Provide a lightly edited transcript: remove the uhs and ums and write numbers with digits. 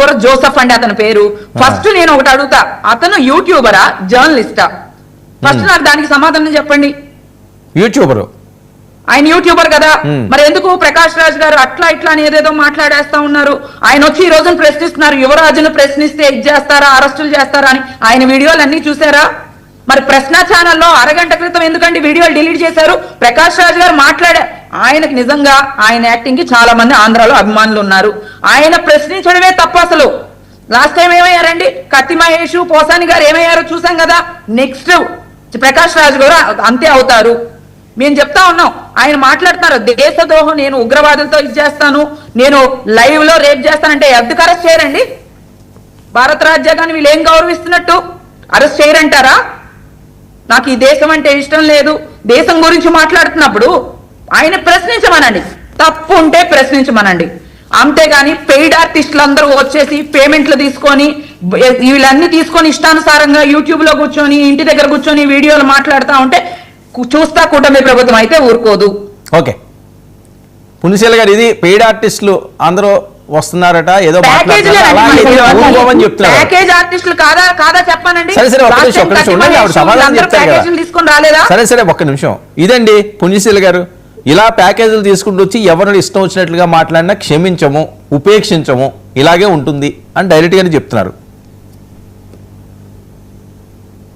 కూర జోసఫ్ అండి అతని పేరు. ఫస్ట్ నేను ఒకటి అడుగుతా, అతను యూట్యూబరా జర్నలిస్టా? ఫస్ట్ నాకు దానికి సమాధానం చెప్పండి. యూట్యూబరు, ఆయన యూట్యూబర్ కదా, మరి ఎందుకు ప్రకాష్ రాజ్ గారు అట్లా ఇట్లా అని ఏదేదో మాట్లాడేస్తా ఉన్నారు? ఆయన వచ్చి ఈ రోజున ప్రశ్నిస్తున్నారు, యువరాజును ప్రశ్నిస్తే ఇది చేస్తారా, అరెస్టులు చేస్తారా అని. ఆయన వీడియోలు అన్ని చూసారా? మరి ప్రశ్న ఛానల్లో అరగంట క్రితం ఎందుకంటే వీడియోలు డిలీట్ చేశారు? ప్రకాష్ రాజ్ గారు మాట్లాడారు. ఆయనకు నిజంగా ఆయన యాక్టింగ్ కి చాలా మంది ఆంధ్రాలో అభిమానులు ఉన్నారు. ఆయన ప్రశ్నించడమే తప్పు. అసలు లాస్ట్ టైం ఏమయ్యారండి, కత్తి మహేష్, పోసాని గారు ఏమయ్యారో చూసాం కదా. నెక్స్ట్ ప్రకాష్ రాజ్ గారు అంతే అవుతారు. మేము చెప్తా ఉన్నాం, ఆయన మాట్లాడుతున్నారు దేశద్రోహం, నేను ఉగ్రవాదులతో ఇది చేస్తాను, నేను లైవ్ లో రేప్ చేస్తానంటే ఎందుకు అరెస్ట్ చేయరండి? భారత రాజ్యాంగాన్ని వీళ్ళు ఏం గౌరవిస్తున్నట్టు అరెస్ట్ చేయరంటారా? నాకు ఈ దేశం అంటే ఇష్టం లేదు, దేశం గురించి మాట్లాడుతున్నప్పుడు ఆయన ప్రశ్నించమనండి, తప్పు ఉంటే ప్రశ్నించమనండి. అంతేగాని పెయిడ్ ఆర్టిస్టులు అందరూ వచ్చేసి పేమెంట్లు తీసుకొని వీళ్ళన్నీ తీసుకొని ఇష్టానుసారంగా యూట్యూబ్ లో కూర్చొని ఇంటి దగ్గర కూర్చొని వీడియోలు మాట్లాడుతూ ఉంటే చూస్తా కూటమి ప్రభుత్వం అయితే ఊరుకోదు. ఓకే పునిశీల గారు, ఇది పెయిడ్ ఆర్టిస్టులు అందరూ వస్తున్నారట, ఏదో ప్యాకేజ్ ఆర్టిస్టులు కాదా కాదా చెప్పానండి. తీసుకొని రాలేదా? సరే ఒక్క నిమిషం. ఇదండి పుణ్యశీల గారు, ఇలా ప్యాకేజీలు తీసుకుంటూ వచ్చి ఎవరిని ఇష్టం వచ్చినట్లుగా మాట్లాడినా క్షమించము, ఉపేక్షించము, ఇలాగే ఉంటుంది అని డైరెక్ట్ గానే చెప్తున్నారు.